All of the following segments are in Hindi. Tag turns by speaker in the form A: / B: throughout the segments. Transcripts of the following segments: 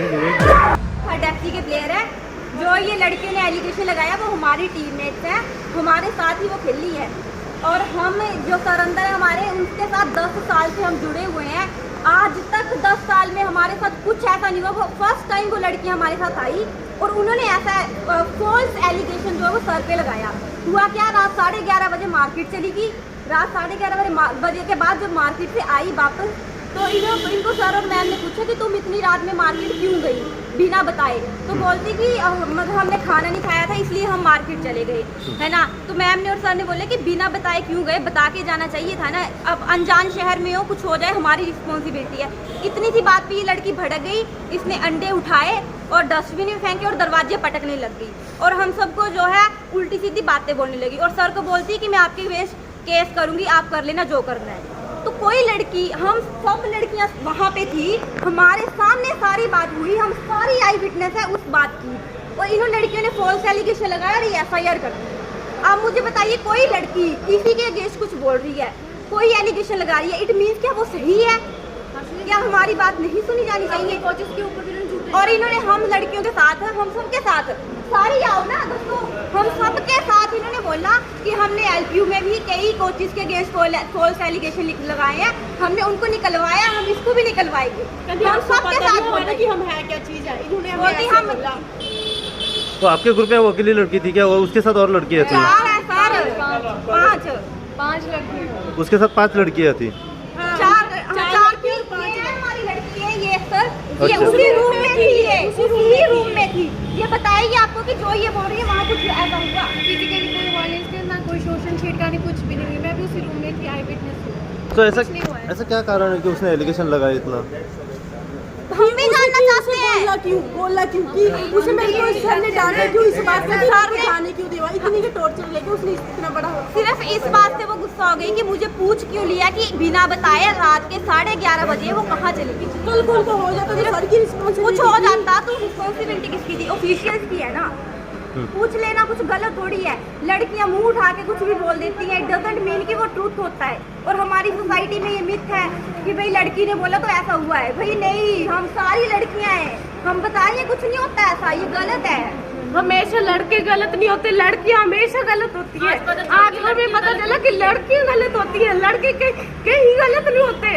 A: डेप्सी के प्लेयर है। जो ये लड़के ने एलिगेशन लगाया वो हमारी टीममेट्स है, हमारे साथ ही वो खेली है। और हम जो सर अंदर है हमारे, उनके साथ 10 साल से हम जुड़े हुए हैं। आज तक 10 साल में हमारे साथ कुछ ऐसा नहीं हुआ। वो फर्स्ट टाइम वो लड़की हमारे साथ आई और उन्होंने ऐसा फॉल्स एलिगेशन जो है वो सर पे लगाया। हुआ क्या, रात 11:30 बजे मार्केट चली गई। रात 11:30 बजे के बाद जब मार्केट से आई वापस, तो इनको सर और मैम ने पूछा कि तुम इतनी रात में मार्केट क्यों गई बिना बताए। तो बोलती कि मतलब हमने खाना नहीं खाया था इसलिए हम मार्केट चले गए, है ना। तो मैम ने और सर ने बोले कि बिना बताए क्यों गए, बता के जाना चाहिए था ना। अब अनजान शहर में हो, कुछ हो जाए हमारी रिस्पॉन्सिबिलिटी है। इतनी सी बात पे ये लड़की भड़क गई। इसने अंडे उठाए और डस्टबिन में फेंके और दरवाजे पटकने लग गई और हम सबको जो है उल्टी सीधी बातें बोलने लगी। और सर को बोलती कि मैं आपके केस करूँगी, आप कर लेना जो करना है। तो कोई लड़की, हम सब लड़कियां वहाँ पे थी, हमारे सामने सारी बात हुई, हम सारी आई विटनेस है उस बात की। और इन लड़कियों ने फॉल्स एलिगेशन लगाया और ये FIR कर दी। आप मुझे बताइए, कोई लड़की किसी के अगेंस्ट कुछ बोल रही है, कोई एलिगेशन लगा रही है, इट मीन्स क्या वो सही है? क्या हमारी बात नहीं सुनी जानी चाहिए? कोचेस के ऊपर और इन्होंने, हम लड़कियों के साथ, हम सबके साथ, सारी आओ ना दोस्तों, हम सबके साथ इन्होंने बोला कि हमने LPU में भी कई कोचेस के अगेंस्ट फॉल्स एलिगेशन लगाए हैं, हमने उनको निकलवाया, हम इसको भी निकलवाएंगे। हम सबके साथ बोला कि हम है क्या चीज़ है, इन्होंने हमें बोला।
B: तो आपके ग्रुप में वो अकेली लड़की थी क्या, उसके साथ और लड़कियाँ थी?
A: 4 है सर, 5 लड़की,
B: उसके साथ 5 लड़कियाँ थी।
A: 4 हमारी लड़की है ये सर, ये उसी रूम में थी, ये उसी रूम में थी। ये बताएगी आपको कि जो ये बोल रही है वहाँ कुछ ऐसा हुआ, फिजिकली कोई वायलेंस के ना कोई शोषण छेड़खानी कुछ भी नहीं हुई। मैं भी उसी रूम में थी, आई विटनेस हूँ।
B: तो ऐसा क्या कारण है कि उसने एलिगेशन लगाया इतना?
A: हम भी जानना चाहते हैं।
C: बोला क्यों कि उसे मेरे को सर ने डांटा क्यों, इस बात में सर ने खाने क्यों दिया, इतनी के टॉर्चर लेके उसने इतना बड़ा।
A: सिर्फ इस बात से वो गुस्सा हो गई कि मुझे पूछ क्यों लिया कि बिना बताए रात के 11:30 बजे वो कहाँ चली गई।
C: कल को हो जाता तो सर की रिस्पॉन्सिबिलिटी,
A: कुछ हो जाता तो रिस्पॉन्सिबिलिटी किसकी थी? ऑफिशियल्स की है ना। पूछ लेना कुछ गलत थोड़ी है। लड़कियां मुंह उठा के कुछ भी बोल देती हैं, इट डजंट मीन कि वो ट्रूथ होता है। और हमारी सोसाइटी में ये मिथ है कि भाई लड़की ने बोला तो ऐसा हुआ है। भाई नहीं, हम सारी लड़कियां हैं, हम बताइए कुछ नहीं होता ऐसा, ये गलत है।
C: हमेशा लड़के गलत नहीं होते, लड़कियां हमेशा गलत होती है। आज हमें पता चला कि लड़कियां गलत होती है, लड़के कहीं गलत नहीं होते।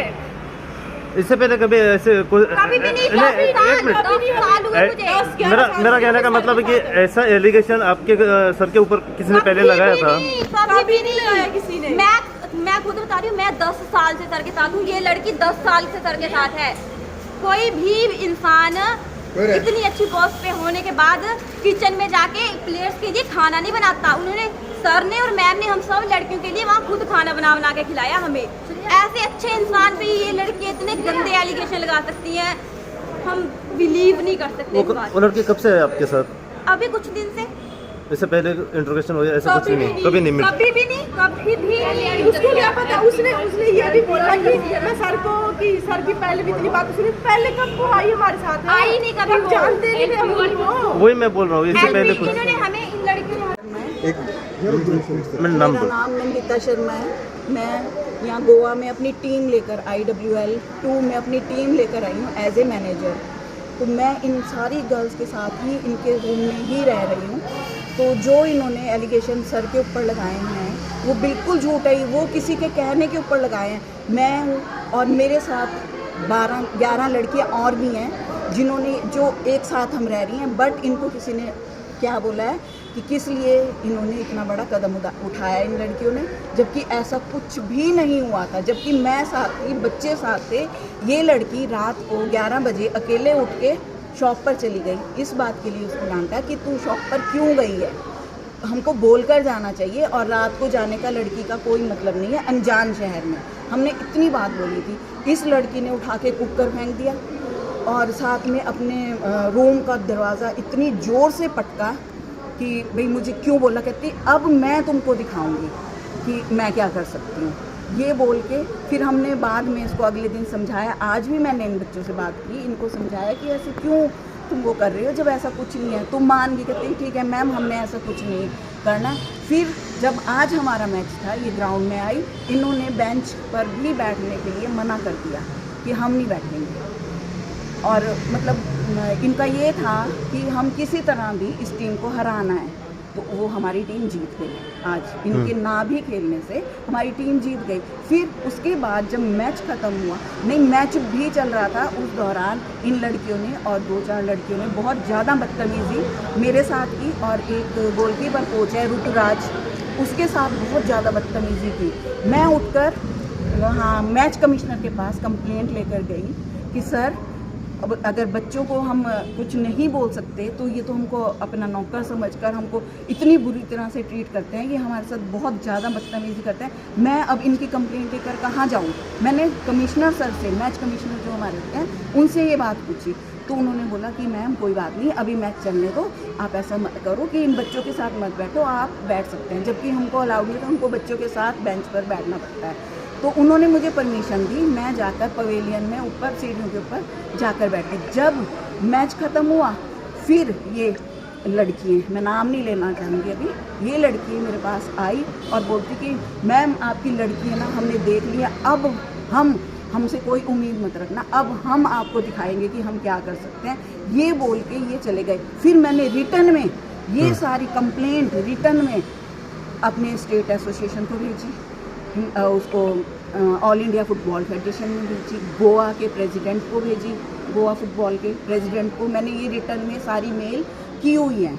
B: इससे पहले कभी ऐसे
A: कभी भी नहीं,
B: एक मिनट, मेरा कहने का मतलब है कि ऐसा एलिगेशन आपके सर के ऊपर किसी ने पहले लगाया था?
A: कभी नहीं लगाया किसी ने। मैं खुद बता रही हूँ, मैं 10 साल से सर के साथ हूँ, ये लड़की 10 साल से सर के साथ है। कोई भी इंसान इतनी अच्छी पोस्ट पे होने के बाद किचन में जाके प्लेयर्स के लिए खाना नहीं बनाता। उन्होंने, सर ने और मैम ने हम सब लड़कियों के लिए वहाँ खुद खाना बना के खिलाया हमें। ऐसे अच्छे इंसान पे ये लड़की इतने गंदे एलिगेशन लगा सकती हैं, हम बिलीव नहीं कर सकते।
B: वो लड़की कब से है आपके साथ?
A: अभी कुछ दिन से।
B: इससे पहले इंट्रोगेशन हो, ऐसा कुछ नहीं? कभी नहीं?
A: कभी भी नहीं, कभी भी।
C: उसको क्या पता, उसने ये भी बोला कि मैं सर को, कि सर की पहले भी इतनी बात सुनी, पहले कब वो आई हमारे साथ?
A: आई नहीं कभी,
C: हम जानते नहीं थे हम उनको।
B: वही मैं बोल रहा हूँ, इससे पहले कुछ।
A: इन्होंने हमें इन लड़कियों
B: मेरा नाम
C: नाम नंदिता शर्मा है। मैं यहाँ गोवा में अपनी टीम लेकर, IWL 2 में अपनी टीम लेकर आई हूँ एज ए मैनेजर। तो मैं इन सारी गर्ल्स के साथ ही इनके रूम में ही रह रही हूँ। तो जो इन्होंने एलिगेशन सर के ऊपर लगाए हैं वो बिल्कुल झूठ है, वो किसी के कहने के ऊपर लगाए हैं। मैं हूँ और मेरे साथ 12-11 लड़कियाँ और भी हैं जिन्होंने, जो एक साथ हम रह रही हैं। बट इनको किसी ने क्या बोला है कि किस लिए इन्होंने इतना बड़ा कदम उठाया इन लड़कियों ने, जबकि ऐसा कुछ भी नहीं हुआ था। जबकि मैं साथ थी, बच्चे साथ थे। ये लड़की रात को 11 बजे अकेले उठ के शॉप पर चली गई। इस बात के लिए उसको डांटा कि तू शॉप पर क्यों गई है, हमको बोलकर जाना चाहिए। और रात को जाने का लड़की का कोई मतलब नहीं है अनजान शहर में। हमने इतनी बात बोली थी। इस लड़की ने उठा के कुकर फेंक दिया और साथ में अपने रूम का दरवाज़ा इतनी ज़ोर से पटका कि भाई मुझे क्यों बोला। कहती अब मैं तुमको दिखाऊंगी कि मैं क्या कर सकती हूँ, ये बोल के। फिर हमने बाद में इसको अगले दिन समझाया। आज भी मैंने इन बच्चों से बात की, इनको समझाया कि ऐसे क्यों तुम वो कर रहे हो जब ऐसा कुछ नहीं है। तुम मान गई, कहती ठीक है मैम हमने ऐसा कुछ नहीं करना। फिर जब आज हमारा मैच था, ये ग्राउंड में आई, इन्होंने बेंच पर भी बैठने के लिए मना कर दिया कि हम नहीं बैठेंगे। और मतलब इनका ये था कि हम किसी तरह भी इस टीम को हराना है, तो वो हमारी टीम जीत गई। आज इनके ना भी खेलने से हमारी टीम जीत गई। फिर उसके बाद जब मैच ख़त्म हुआ, नहीं मैच भी चल रहा था, उस दौरान इन लड़कियों ने और 2-4 लड़कियों ने बहुत ज़्यादा बदतमीज़ी मेरे साथ की, और एक गोलकीपर कोच है ऋतुराज, उसके साथ बहुत ज़्यादा बदतमीज़ी की। मैं उठकर वहाँ मैच कमिश्नर के पास कंप्लेंट लेकर गई कि सर, अब अगर बच्चों को हम कुछ नहीं बोल सकते तो ये तो हमको अपना नौकर समझकर हमको इतनी बुरी तरह से ट्रीट करते हैं, ये हमारे साथ बहुत ज़्यादा बदतमीज़ी करते हैं। मैं अब इनकी कंप्लेंट लेकर कहाँ जाऊँ? मैंने कमिश्नर सर से, मैच कमिश्नर जो हमारे होते हैं, उनसे ये बात पूछी, तो उन्होंने बोला कि मैम कोई बात नहीं, अभी मैच चलने दो, आप ऐसा मत करो कि इन बच्चों के साथ मत बैठो, आप बैठ सकते हैं। जबकि हमको अलाउड नहीं था, हमको बच्चों के साथ बेंच पर बैठना पड़ता है। तो उन्होंने मुझे परमिशन दी, मैं जाकर पवेलियन में ऊपर सीढ़ियों के ऊपर जाकर बैठी। जब मैच ख़त्म हुआ, फिर ये लड़की, मैं नाम नहीं लेना चाहूँगी अभी, ये लड़की मेरे पास आई और बोलती कि मैम आपकी लड़की है ना, हमने देख लिया, अब हमसे कोई उम्मीद मत रखना, अब हम आपको दिखाएंगे कि हम क्या कर सकते हैं। ये बोल के ये चले गए। फिर मैंने रिटर्न में ये सारी कंप्लेंट रिटर्न में अपने स्टेट एसोसिएशन को भेजी, उसको ऑल इंडिया फुटबॉल फेडरेशन में भेजी, गोवा के प्रेसिडेंट को भेजी, गोवा फुटबॉल के प्रेसिडेंट को मैंने ये रिटर्न में सारी मेल की हुई हैं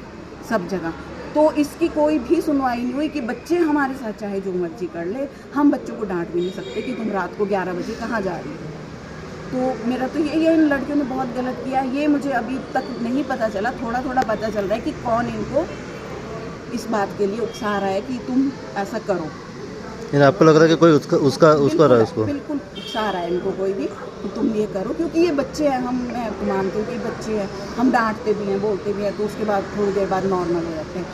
C: सब जगह। तो इसकी कोई भी सुनवाई नहीं हुई कि बच्चे हमारे साथ चाहे जो मर्जी कर ले, हम बच्चों को डांट भी नहीं सकते कि तुम रात को 11 बजे कहाँ जा रही हो। तो मेरा तो यही है, इन लड़कियों ने बहुत गलत किया। ये मुझे अभी तक नहीं पता चला, थोड़ा थोड़ा पता चल रहा है कि कौन इनको इस बात के लिए उकसा रहा है कि तुम ऐसा करो।
B: यानी आपको लग रहा है कि कोई उसका रहा है उसको?
C: बिल्कुल उकसा रहा है इनको कोई भी कि तुम ये करो, क्योंकि ये बच्चे हैं, मैं मानती हूँ कि बच्चे हैं, हम डांटते भी हैं, बोलते भी हैं, तो उसके बाद थोड़ी देर बाद नॉर्मल हो जाते हैं।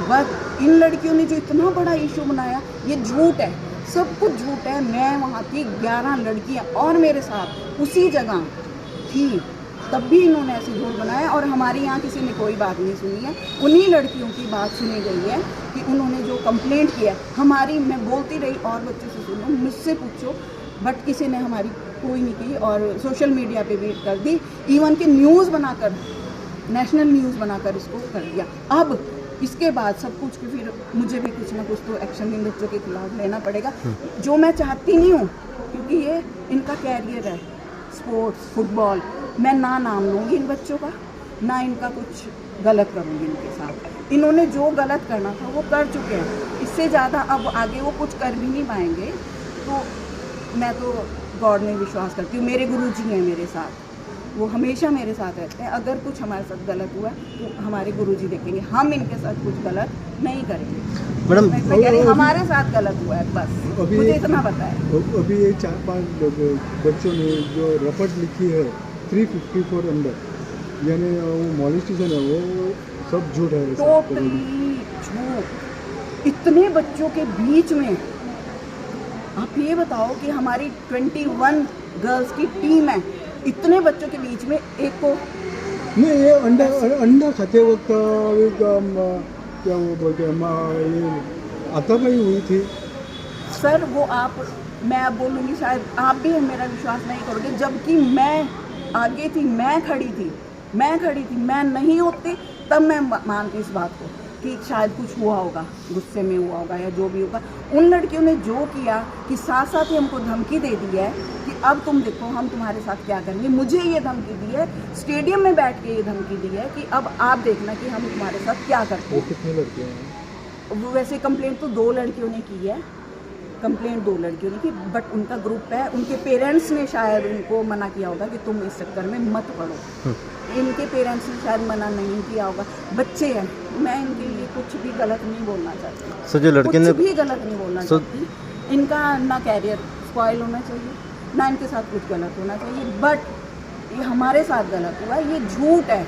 C: बट इन लड़कियों ने जो इतना बड़ा इशू बनाया, ये झूठ है, सब कुछ झूठ है। मैं वहाँ की 11 लड़कियाँ और मेरे साथ उसी जगह थी, तब भी इन्होंने ऐसे झूठ बनाया, और हमारे यहाँ किसी ने कोई बात नहीं सुनी है। उन्हीं लड़कियों की बात सुनी गई है कि उन्होंने जो कंप्लेंट किया हमारी, मैं बोलती रही और बच्चों से सुनो, मुझसे पूछो, बट किसी ने हमारी कोई नहीं की, और सोशल मीडिया पे भी कर दी, इवन के न्यूज़ बनाकर, नेशनल न्यूज़ बनाकर इसको कर दिया। अब इसके बाद सब कुछ, फिर मुझे भी कुछ ना कुछ तो एक्शन इन बच्चों के खिलाफ लेना पड़ेगा, जो मैं चाहती नहीं हूँ, क्योंकि ये इनका कैरियर है, स्पोर्ट्स, फुटबॉल। मैं ना नाम लूँगी इन बच्चों का, ना इनका कुछ गलत करूँगी इनके साथ। इन्होंने जो गलत करना था वो कर चुके हैं, इससे ज़्यादा अब आगे वो कुछ कर भी नहीं पाएंगे। तो मैं तो गॉड में विश्वास करती हूँ, मेरे गुरुजी हैं मेरे साथ, वो हमेशा मेरे साथ रहते हैं। अगर कुछ हमारे साथ गलत हुआ तो हमारे गुरुजी देखेंगे, हम इनके साथ कुछ गलत नहीं करेंगे।
B: मैडम
C: मैं कह रही हमारे साथ गलत हुआ है, बस मुझे इतना पता है।
D: अभी ये 4-5 बच्चों ने जो रपट लिखी है 354 अंडर, यानी वो मॉलेस्टेशन है, वो सब झूठ है,
C: टोटली झूठ। इतने बच्चों के बीच में आप ये बताओ कि हमारी 21 गर्ल्स की टीम है, इतने बच्चों के बीच में एक को
D: नहीं, ये अंडा खाते वक्त क्या वो बोलते हैं, ये हाथापाई हुई थी
C: सर। वो मैं अब बोलूँगी, शायद आप भी मेरा विश्वास नहीं करोगे, जबकि मैं आगे थी, मैं खड़ी थी, मैं नहीं होती तब मैं मानती इस बात को कि शायद कुछ हुआ होगा, गुस्से में हुआ होगा या जो भी होगा। उन लड़कियों ने जो किया कि साथ साथ ही हमको धमकी दे दी है कि अब तुम देखो हम तुम्हारे साथ क्या करेंगे। मुझे ये धमकी दी है, स्टेडियम में बैठ के ये धमकी दी है कि अब आप देखना कि हम तुम्हारे साथ क्या करते हैं।
D: कितने लड़के हैं?
C: वो वैसे कंप्लेंट तो 2 लड़कियों ने की है, कंप्लेंट 2 लड़कियों ने की, बट उनका ग्रुप है, उनके पेरेंट्स ने शायद उनको मना किया होगा कि तुम इस चक्कर में मत पड़ो। इनके पेरेंट्स ने शायद मना नहीं किया होगा, बच्चे हैं, मैं इनके लिए कुछ भी गलत नहीं बोलना चाहती।
B: सर जो लड़के ने
C: कुछ भी गलत नहीं बोलना चाहती। इनका ना कैरियर स्पॉइल होना चाहिए, ना इनके साथ कुछ गलत होना चाहिए, बट ये हमारे साथ गलत हुआ, ये झूठ है,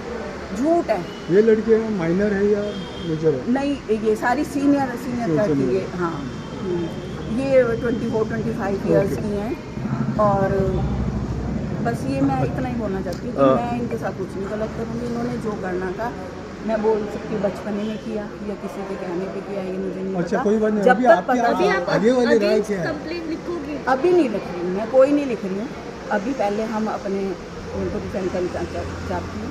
C: झूठ है।
D: ये लड़के माइनर है या मेजर है?
C: नहीं, ये सारी सीनियर करती है। हाँ, ये 24-25 ईयर्स की हैं, और बस ये मैं इतना ही बोलना चाहती हूँ कि मैं इनके साथ कुछ नहीं गलत करूँगी। इन्होंने जो करना था, मैं बोल सकती हूँ बचपने में किया या किसी के कहने पे किया, ये मुझे नहीं
D: अच्छा,
C: पता।
D: कोई बात नहीं।
C: जब
D: अभी
C: तक
D: आपकी
C: पता
D: आगे वाली राय क्या है?
A: कंप्लेंट लिखोगी?
C: अभी नहीं लिख रही हूँ मैं, कोई नहीं लिख रही हूँ अभी। पहले हम अपने उनको डिफेंड करना चाहती हूँ।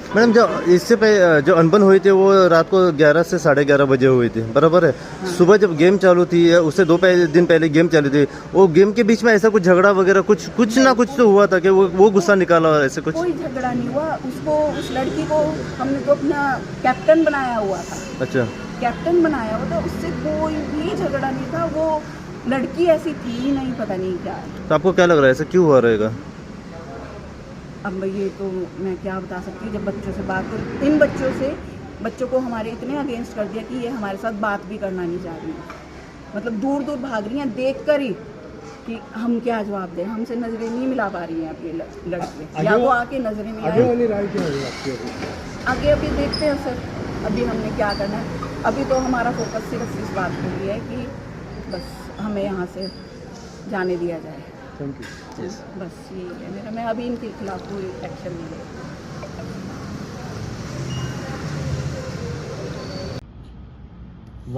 B: मैडम जो इससे पहले जो अनबन हुई थी वो रात को 11 से 11:30 बजे हुई थी, बराबर है। सुबह जब गेम चालू थी उससे 2 दिन पहले गेम चालू थी, वो गेम के बीच में ऐसा कुछ झगड़ा वगैरह कुछ ना कुछ तो हुआ था कि वो गुस्सा निकाला ऐसे कुछ?
C: कोई झगड़ा नहीं हुआ। उसको, उस लड़की को हमने तो अपना कैप्टन बनाया हुआ था।
B: अच्छा,
C: कैप्टन बनाया हुआ था, उससे कोई भी झगड़ा नहीं था। वो लड़की ऐसी थी ही नहीं, पता नहीं क्या।
B: तो आपको क्या लग रहा है ऐसा क्यों हुआ रहेगा?
C: अब ये तो मैं क्या बता सकती हूँ। जब बच्चों से बात कर, इन बच्चों को हमारे इतने अगेंस्ट कर दिया कि ये हमारे साथ बात भी करना नहीं चाह रही, मतलब दूर दूर भाग रही हैं देख कर ही कि हम क्या जवाब दें। हमसे नजरें नहीं मिला पा रही हैं अब ये लड़के, या तो आके नजरें मिलाएं।
D: आगे वाली राय क्या है आपकी?
C: आगे अभी देखते हैं सर, अभी हमने क्या करना है। अभी तो हमारा फोकस सिर्फ इस बात के लिए है कि बस हमें यहाँ से जाने दिया जाए।
D: Thank you.
C: बस यही है मेरा। मैं अभी इनके खिलाफ कोई एक्शन नहीं ले।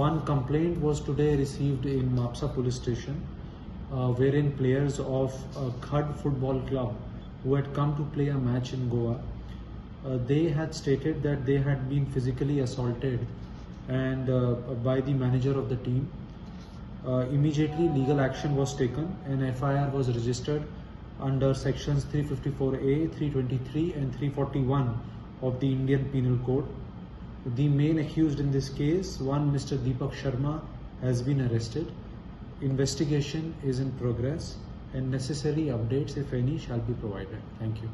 E: One complaint was today received in Mapsa police station, wherein players of Khad Football Club who had come to play a match in Goa, they had stated that they had been physically assaulted and by the manager of the team. Immediately legal action was taken and FIR was registered under sections 354A, 323 and 341 of the Indian Penal Code. The main accused in this case, one Mr. Deepak Sharma, has been arrested. Investigation is in progress and necessary updates, if any, shall be provided. Thank you.